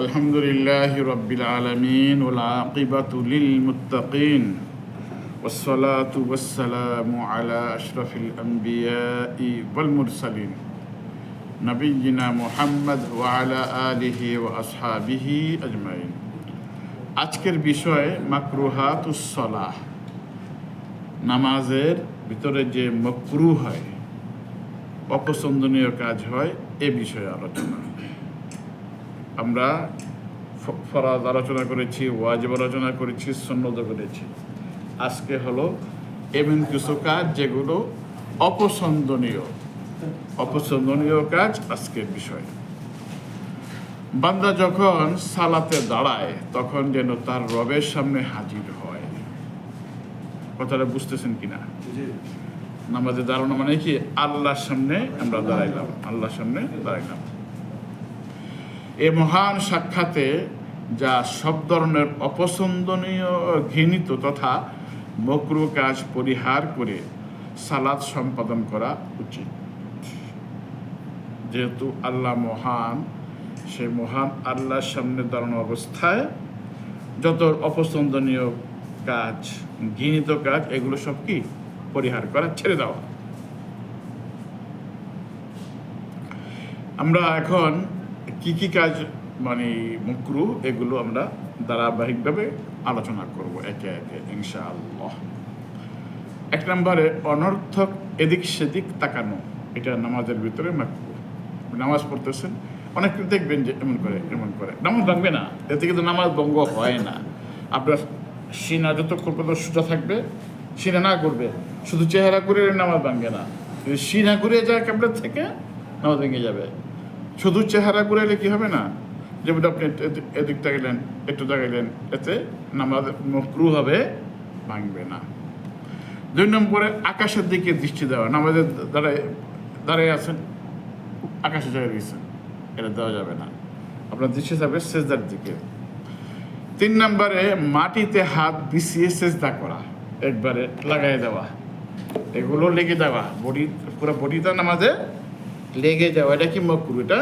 আলহামদুলিল্লাহি রাব্বিল আলামিন ওয়াল আকিবাতু লিল মুত্তাকিন ওয়াসসালাতু ওয়াসসালামু আলা আশরাফিল আমবিয়াই ওয়াল মুরসালিন নবিয়্যিনা মুহাম্মদ ওয়া আলা আলিহি ওয়া আসহাবিহি আজমাইন। আজকের বিষয় মাকরুহাতুস সালাহ, নামাজের ভিতরে যে মাকরুহ হয়, অপছন্দনীয় কাজ হয়, এ বিষয়ে আলোচনা। আমরা ফরজ আলোচনা করেছি, ওয়াজিব আলোচনা করেছি, সুন্নত করেছি। আজকে হলো এমন কিছু কাজ যেগুলো অপছন্দনীয় কাজ আজকের বিষয়। বান্দা যখন সালাতে দাঁড়ায় তখন যেন তার রবের সামনে হাজির হয়। কথাটা বুঝতেছেন কিনা? নামাজে দাঁড়ানো মানে কি? আল্লাহর সামনে আমরা দাঁড়াইলাম, আল্লাহর সামনে দাঁড়াইলাম। এ মহান সাক্ষাতে যা সব ধরনের অপছন্দনীয়, ঘৃণিত তথা মকরুহ কাজ পরিহার করে সালাত সম্পাদন করা উচিত। যেহেতু আল্লাহ মহান, সে মহান আল্লাহর সামনে দাঁড়ানো অবস্থায় যত অপছন্দনীয় কাজ, ঘৃণিত কাজ, এগুলো সব কি পরিহার করা, ছেড়ে দেওয়া। আমরা এখন কি কাজ মানে মাকরুহ, এগুলো আমরা ধারাবাহিকভাবে আলোচনা করব একে একে ইনশাআল্লাহ। এক নম্বরে অনর্থক এদিক সেদিক তাকানো, এটা নামাজের ভিতরে মাকরুহ। নামাজ পড়তেছেন, অনেকে দেখবেন যে এমন করে, নামাজ ভাঙবে না, এতে কিন্তু নামাজ ভঙ্গ হয় না। আপনার সিনা যতক্ষণ পর্যন্ত সোজা থাকবে, সিনা না করবে, শুধু চেহারা করে নামাজ ভাঙবে না। যদি সিনা ঘুরে যায় আপনার থেকে, নামাজ ভেঙে যাবে। শুধু চেহারা ঘুরাইলে কি হবে না, যেমন আপনি এদিক তাকাইলেন, একটু তাকাইলেন, এতে নামাজ মাকরুহ হবে, ভাঙবে না। 2 নম্বরে আকাশের দিকে দৃষ্টি দেওয়া। নামাজের দাঁড়ায় আছেন, আকাশে জায়গায় গেছেন, এটা দেওয়া যাবে না। আপনার দৃষ্টি যাবে সেজদার দিকে। 3 নম্বরে মাটিতে হাত বিছিয়ে সেজদা করা, একবারে লাগাই দেওয়া, এগুলো লেগে দেওয়া, পুরো বডিটা নামাজে লেগে যাওয়া, এটা কি মাকরুহ? এটা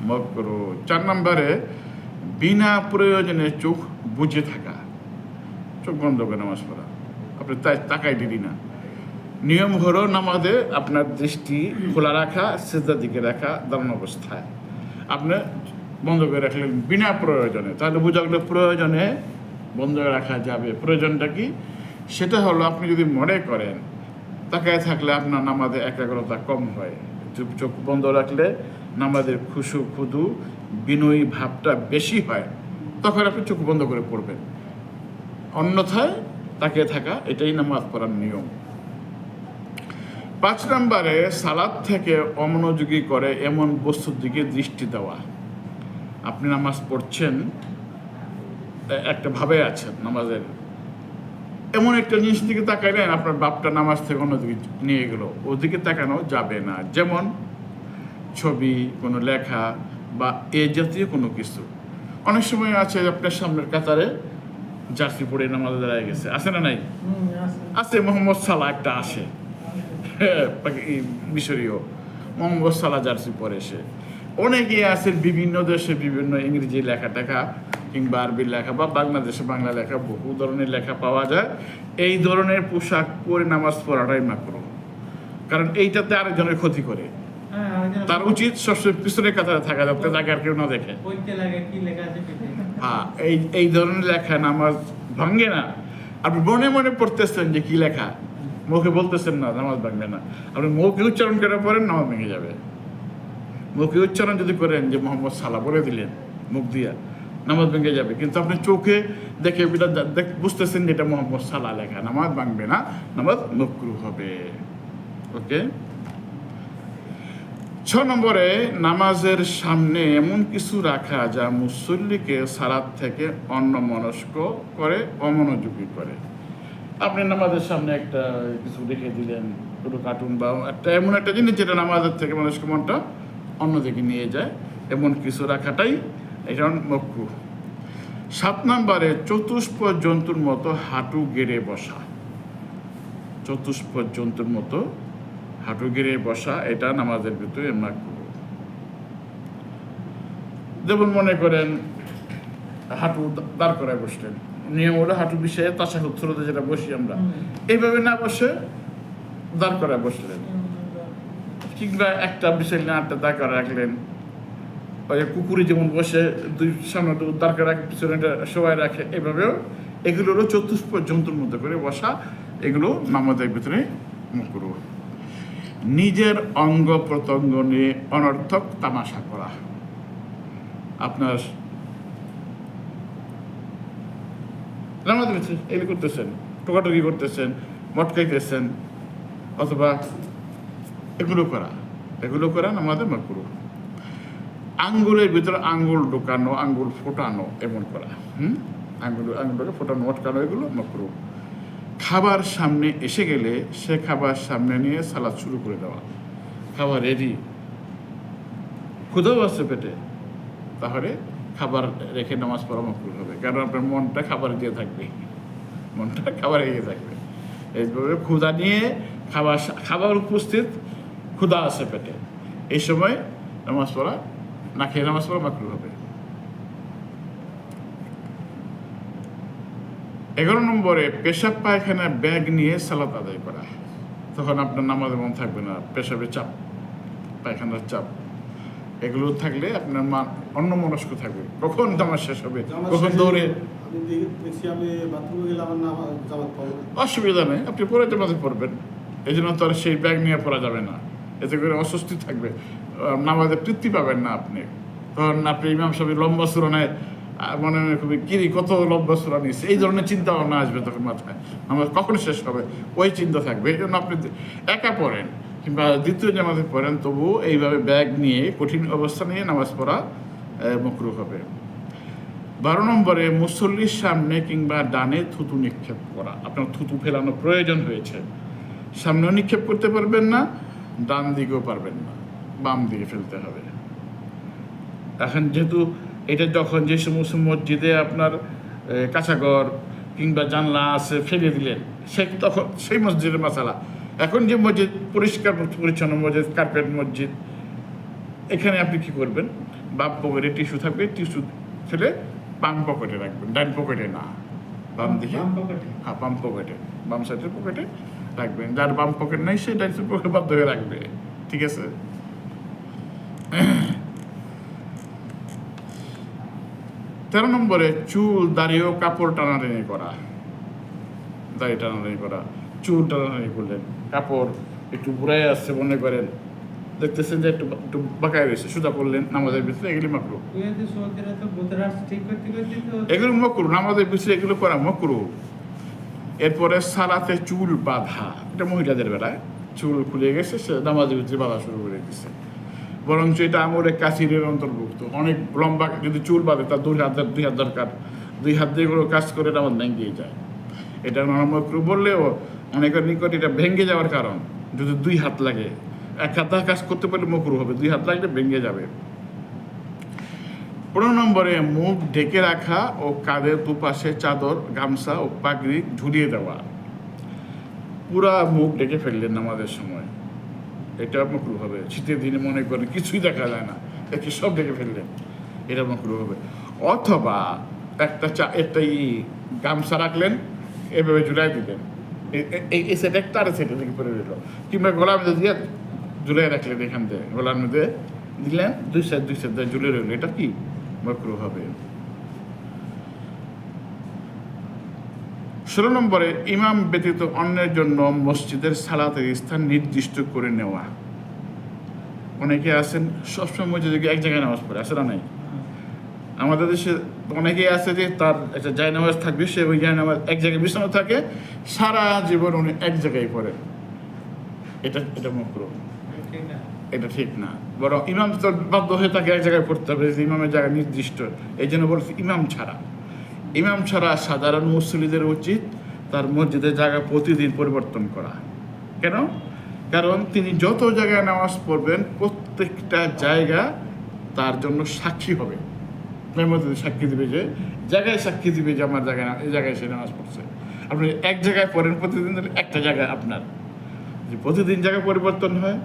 মাকরুহ। 4 নম্বরে বিনা প্রয়োজনে চোখ বুজে থাকা, চোখ বন্ধ করে নামাজ পড়া, আপনি তাকাই দিলি না। নিয়ম হলো নামাজে আপনার দৃষ্টি খোলা রাখা, সেজদার দিকে রাখা, দাঁড়ানো অবস্থায় আপনি বন্ধ করে রাখলেন বিনা প্রয়োজনে, তাহলে বোঝা গেল প্রয়োজনে বন্ধ রাখা যাবে। প্রয়োজনটা কি? সেটা হলো আপনি যদি মনে করেন তাকায় থাকলে আপনার নামাজে একাগ্রতা কম হয়, চোখ বন্ধ রাখলে নামাজের খুশু খুদু বিনয়ী ভাবটা বেশি হয়, তখন আপনি চোখ বন্ধ করে পড়বেন। অন্যথায় তাকিয়ে থাকা, এটাই নামাজ পড়ার নিয়ম। 5 নম্বরে সালাত থেকে অমনোযোগী করে এমন বস্তুর দিকে দৃষ্টি দেওয়া। আপনি নামাজ পড়ছেন, একটা ভাবে আছেন নামাজের, এমন একটা জিনিস দিকে তাকাইলেন, আপনার বাপটা নামাজ থেকে অন্যদিকে নিয়ে গেল, ওদিকে তাকানো যাবে না। যেমন ছবি, কোনো লেখা বা এ জাতীয় কোনো কিছু। অনেক সময় আছে আপনার সামনের কাতারে জার্সি পরে নামাজে দাঁড়ায় গেছে, আছে না নাই? আছে। মোহাম্মদ সালাহ একটা আসে, মিশরীয় মোহাম্মদ সালাহ জার্সি পরে সে। অনেকে আছেন বিভিন্ন দেশে বিভিন্ন ইংরেজি লেখা টেখা কিংবা আরবি লেখা বা বাংলাদেশে বাংলা লেখা, বহু ধরনের লেখা পাওয়া যায়। এই ধরনের পোশাক পরে নামাজ পড়াটাই মাকরুহ, কারণ এইটাতে আরেকজনের ক্ষতি করে। তার উচিত সবসময় পিছনের কাতারে থাকা, যাতে তাকে আর কেউ না দেখে। হ্যাঁ, এই ধরনের লেখা নামাজ ভাঙে না। আপনি মনে মনে পড়তেছেন যে কি লেখা, মুখে বলতেছেন না, নামাজ ভাঙবে না। আপনি মুখে উচ্চারণ করে পড়েন, নামাজ ভেঙে যাবে। মুখে উচ্চারণ যদি করেন যে মোহাম্মদ সালাহ বলে দিলেন মুখ দিয়া, নামাজ ভেঙে যাবে। কিন্তু আপনি চোখে দেখে বুঝতেছেন যে এটা মোহাম্মদ সালাহ লেখা, নামাজ ভাঙবে না, নামাজ মাকরুহ হবে। ওকে। 6 নম্বরে নামাজের সামনে এমন কিছু রাখা যা মুসল্লিকে সালাত থেকে অন্যমনস্ক করে, অমনোযোগী করে। আপনি নামাজের সামনে একটা কিছু রেখে দিলেন, কোনো কার্টুন বা এমন একটা জিনিস যেটা নামাজের থেকে মানুষকে মনটা অন্যদিকে নিয়ে যায়, এমন কিছু রাখাটাই এটা মাকরুহ। 7 নম্বরে চতুষ্পদ জন্তুর মতো হাঁটু গেড়ে বসা। চতুষ্পদ জন্তুর মতো হাঁটু গেড়ে বসা, এটা নামাজের ভিতরে মাকরুহ। যেমন মনে করেন হাঁটু দাঁড় করায় বসলেন, নিয়ম হলো হাঁটু বিষয়ে তাশাহুদ শুরুতে যেটা বসি আমরা, এইভাবে না বসে দাঁড় করায় বসলেন, কিংবা একটা বিষয় নিয়ে আটটা দাঁড় করে রাখলেন। ওই কুকুরে যেমন বসে দুই সামনে দাঁড় করে রাখে, পিছনে সবাই রাখে, এভাবেও এগুলো হলো চতুষ্প জন্তুর মধ্যে করে বসা, এগুলো নামাজের ভিতরে মাকরুহ। নিজের অঙ্গ প্রত্যঙ্গ নিয়ে অনর্থক তামাশা করা, আপনার নামাজের ভিতরে এগুলো করতেছেন, টোকাটুকি করতেছেন, মটকাইতেছেন, অথবা এগুলো করা নামাজে মাকরুহ। আঙ্গুলের ভিতরে আঙ্গুল ঢোকানো, আঙ্গুল ফোটানো, এমন করা, আঙ্গুলটাকে ফোটানো, মটকানো, এগুলো মাকরুহ। খাবার সামনে এসে গেলে সে খাবার সামনে নিয়ে সালাদ শুরু করে দেওয়া, খাবার রেডি, ক্ষুধাও আছে পেটে, তাহলে খাবার রেখে নামাজ পড়া মাকরুহ হবে, কারণ আপনার মনটা খাবারে দিয়ে থাকবে, এইভাবে ক্ষুধা নিয়ে খাবার উপস্থিত, ক্ষুধা আছে পেটে, এই সময় নামাজ পড়া, না খেয়ে নামাজ পড়া মাকরুহ হবে। 11 নম্বরে পেশাব পায়খানা ব্যাগ নিয়ে সালাত আদায় করা, তখন আপনার নামাজে মন থাকবে না, পেশাবের চাপ, পায়খানার চাপ, এগুলো থাকলে আপনার অন্যমনস্ক থাকবে, কখন নামাজ শেষ হবে, কখন দৌড়ে। অসুবিধা নেই, আপনি পরে জামাতে পড়বেন, এই জন্য তো আর সেই ব্যাগ নিয়ে পড়া যাবে না, এতে করে অস্বস্তি থাকবে, নামাজে তৃপ্তি পাবেন না আপনি। তখন আপনি ইমাম সাহেব লম্বা সুরানায় মনে হয় খুবই কিরি কত লম্বা সুরা নিচ্ছে, এই ধরনের চিন্তা ভাবনা আসবে তখন মাথায়, নামাজ কখন শেষ হবে ওই চিন্তা থাকবে। এই জন্য আপনি একা পড়েন কিংবা দ্বিতীয় জামাতে পড়েন, তবু এইভাবে ব্যাগ নিয়ে কঠিন অবস্থা নিয়ে নামাজ পড়া মাকরুহ হবে। 12 নম্বরে মুসল্লির সামনে কিংবা ডানে থুতু নিক্ষেপ করা, আপনার থুতু ফেলানো প্রয়োজন হয়েছে, সামনেও নিক্ষেপ করতে পারবেন না, ডান দিকেও পারবেন না, বাম দিকে ফেলতে হবে। এখন যেহেতু এটা যখন যে সমস্ত মসজিদে আপনার কাঁচাঘর কিংবা জানলা আছে ফেলে দিলেন, তখন সেই মসজিদের মাসালা। এখন যে মসজিদ পরিষ্কার পরিচ্ছন্ন মসজিদ, কার্পেট মসজিদ, এখানে আপনি কি করবেন, বাম পকেটে টিস্যু থাকবে, টিস্যু ফেলে বাম পকেটে রাখবেন, ডান পকেটে না, বাম দিকে, হ্যাঁ বাম পকেটে, বাম সাইডের পকেটে রাখবেন। যার বাম পকেট নাই সে ডান পকেটে বাধ্য হয়ে রাখবে, ঠিক আছে। 13 নম্বরে চুল, দাড়ি ও কাপড় টানাটানি করা, চুল টানাটানি করলেন, কাপড় একটু বুড়াই আসছে মনে করেন, দেখতেছেন যে একটু বাঁকায় রয়েছে, সুদা করলেন নামাজের ভিতরে, এগুলি মাকরুহ। এগুলো মাকরুহ, নামাজের ভিতরে এগুলো করা মাকরুহ। এরপরে সালাতে চুল বাঁধা, এটা মহিলাদের বেলায় চুল খুলে গেছে, সে নামাজের ভিতরে বাঁধা শুরু করে দিচ্ছে, বরঞ্চ এটা আমরে কাসিরের অন্তর্ভুক্ত। অনেক লম্বা যদি চুল বাঁধে তার দুই হাত দরকার, 2 হাত দিয়ে কোনো কাজ করে নামাজ ভেঙে যায়। এটা মাকরুহ বললেও অনেকের নিকট এটা ভেঙে যাওয়ার কারণ, যদি 2 হাত লাগে, 1 হাত কাজ করতে পারলে মাকরুহ হবে, 2 হাত লাগলে ভেঙে যাবে। 15 নম্বরে মুখ ঢেকে রাখা ও কাঁধের দুপাশে চাদর, গামছা ও পাগড়ি ঝুলিয়ে দেওয়া, পুরা মুখ ঢেকে ফেললেন নামাজের সময়, এটা মাকরুহ হবে। শীতের দিনে মনে করেন কিছুই দেখা যায় না, একে সব ঢেকে ফেললেন, এটা মাকরুহ হবে। অথবা একটা গামছা রাখলেন, এভাবে ঝুলাই দিলেন, এই সেট একটা আর সেটা থেকে পরে দিল, কিংবা গলার মধ্যে দিয়ে ঝুলাই রাখলেন, এখান থেকে গলার মধ্যে দিলেন, দুই সাইড ঝুলে রইল, এটা কি মাকরুহ হবে। 16 নম্বরে ইমাম ব্যতীত অন্যের জন্য মসজিদের সালাতের স্থান নির্দিষ্ট করে নেওয়া। অনেকে আছেন সবসময় মসজিদে এক জায়গায় নামাজ পড়ে, আছে না নাই? আমাদের দেশে অনেকেই আছে যে তার একটা জায়নামাজ থাকবে, সে ওই জায়নামাজ এক জায়গায় বিছানো থাকে, সারা জীবন উনি এক জায়গায় পড়েন, এটা মাকরুহ, এটা ঠিক না। বরং ইমাম তো বাধ্য হয়ে তাকে এক জায়গায় পড়তে হবে, ইমামের জায়গা নির্দিষ্ট, এই জন্য বলছি ইমাম ছাড়া সাধারণ মুসল্লিদের উচিত তার মসজিদের জায়গা প্রতিদিন পরিবর্তন করা। কেন? কারণ তিনি যত জায়গায় নামাজ পড়বেন প্রত্যেকটা জায়গা তার জন্য সাক্ষী হবে, সাক্ষী দিবে, সাক্ষী দিবে যে আমার জায়গায় এই জায়গায় সে নামাজ পড়ছে। আপনি এক জায়গায় পড়েন প্রতিদিন, একটা জায়গায় আপনার, যে প্রতিদিন জায়গা পরিবর্তন হয়,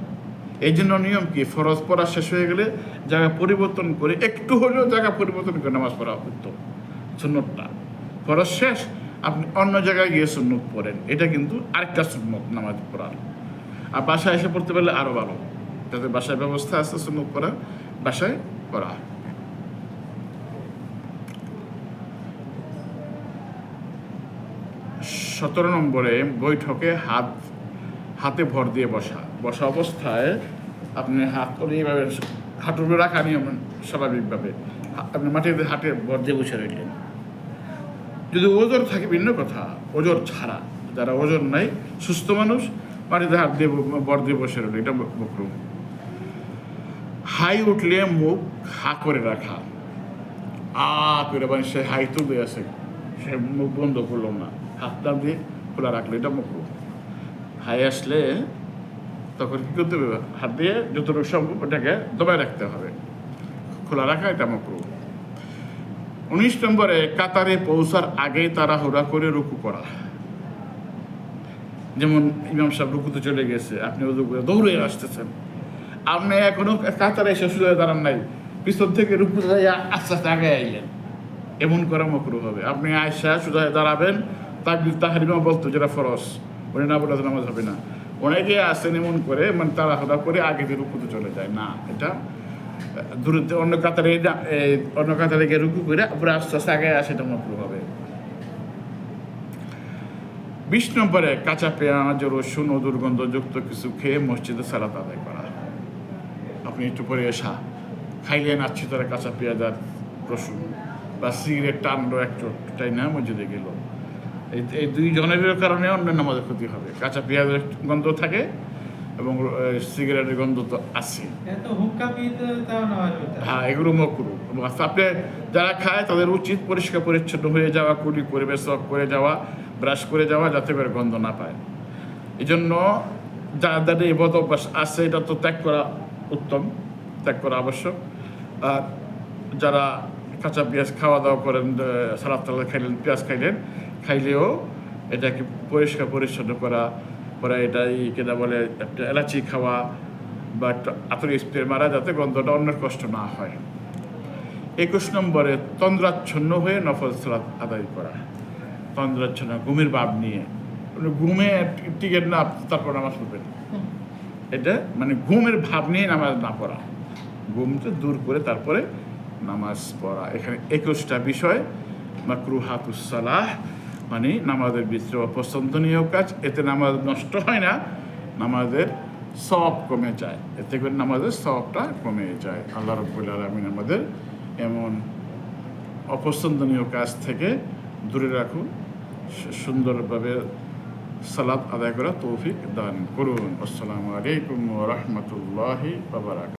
এই জন্য নিয়ম কি, ফরজ পড়া শেষ হয়ে গেলে জায়গা পরিবর্তন করে, একটু হলেও জায়গা পরিবর্তন করে নামাজ পড়া উত্তম। সুন্নতটা ফরজ শেষ, আপনি অন্য জায়গায় গিয়ে সুন্নত পড়েন, এটা কিন্তু আরেকটা সুন্নত নামাজ পড়ার। আর বাসায় এসে পড়তে পারলে আরও ভালো, যাতে বাসায় ব্যবস্থা আছে সুন্নত পড়া, বাসায় পড়া। সতেরো নম্বরে বৈঠকে হাতে ভর দিয়ে বসা অবস্থায় আপনি হাত করে এইভাবে হাঁটুর উপরে রাখা নিয়ম স্বাভাবিকভাবে, আপনি মাটিতে হাতে ভর দিয়ে বসে রইলেন। যদি ওজোর থাকে ভিন্ন কথা, ওজোর ছাড়া, যারা ওজন নাই সুস্থ মানুষ মাটিতে হাত দিয়ে ভর দিয়ে বসে রইল, এটা বকরুম। হাই উঠলে মুখ হা করে রাখা, করে মানে সে হাই তুলবে আছে, সে মুখ বন্ধ করলো না, হাতটা দিয়ে খোলা রাখলো, এটা মকরুহ। হাই আসলে তখন কী করতে হবে, হাত দিয়ে যতটুকু সম্ভব ওটাকে দবায় রাখতে হবে, খোলা রাখা এটা মকরুহ। 19 নম্বরে কাতারে পৌঁছার আগেই তাড়াহুড়া করে রুকু করা। যেমন ইমাম সাহেব রুকুতে চলে গেছে, আপনি দৌড়ে আসতেছেন, আপনি এখনো কাতারে এসে সোজা দাঁড়ান নাই, পিছন থেকে রুকুতে আস্তে আস্তে আগে আইলেন, এমন করা মকরুহ হবে। আপনি আয়সা সোজা দাঁড়াবেন, তাকবীর তাহরিমা বলতো যেটা ফরজ, উনি না বলে নামাজ হবে না। অনেকে আসেন এমন করে, মানে তাড়াহুড়া করে আগে দিয়ে রুকুতে চলে যায়, না, এটা দূরত্ব অন্য কাতারে গিয়ে রুকু করে পুরো আস্তে আস্তে আগে আসে, এটা মকরুহ হবে। 20 নম্বরে কাঁচা পেঁয়াজ, রসুন ও দুর্গন্ধযুক্ত কিছু খেয়ে মসজিদে সালাত আদায় করা। আপনি একটু পরে খাইলেন আচ্ছি তারা কাঁচা পেঁয়াজ আর রসুন, বা সিগারেট টানলো এক চোটটাই না মসজিদে গেল, এই দুই জনের কারণে অন্য নামাজের ক্ষতি হবে। কাঁচা পেঁয়াজের গন্ধ থাকে এবং সিগারেটের গন্ধ তো আছে, হ্যাঁ, এগুলো মকরুহ। আপনি যারা খায় তাদের উচিত পরিষ্কার পরিচ্ছন্ন হয়ে যাওয়া, কুলি করে মেসওয়াক করে যাওয়া, ব্রাশ করে যাওয়া, যাতে করে গন্ধ না পায়। এই জন্য যাদের এই বদ অভ্যাস আছে, এটা তো ত্যাগ করা উত্তম, ত্যাগ করা আবশ্যক। আর যারা কাঁচা পেঁয়াজ খাওয়া দাওয়া করেন, সালাদ টালাদ খাইলেন, পেঁয়াজ খাইলেও এটাকে পরিষ্কার পরিচ্ছন্ন করা, পরে এটাই কেনা বলে একটা এলাচি খাওয়া বা একটা আতর স্প্রে মারা, যাতে গন্ধটা অন্যের কষ্ট না হয়। 21 নম্বরে তন্দ্রাচ্ছন্ন হয়ে নফল সালাত আদায় করা। তন্দ্রাচ্ছন্ন, ঘুমের ভাব নিয়ে, ঘুমে টিকেট না তারপর নামাজ পড়বেন, এটা মানে ঘুমের ভাব নিয়ে নামাজ না পড়া, ঘুমটা দূর করে তারপরে নামাজ পড়া। এখানে 21টা বিষয় মাকরুহাতুস সালাহ, মানে নামাজের ভিতরে অপছন্দনীয় কাজ, এতে নামাজ নষ্ট হয় না, নামাজের সওয়াব কমে যায়, এতে করে নামাজের সওয়াবটা কমে যায়। আল্লাহ রাব্বুল আলামিন আমাদের এমন অপছন্দনীয় কাজ থেকে দূরে রাখুন, সুন্দরভাবে সালাত আদায় করা তৌফিক দান করুন। আসসালামু আলাইকুম ওয়া রাহমাতুল্লাহি ওয়া বারাকাতুহু।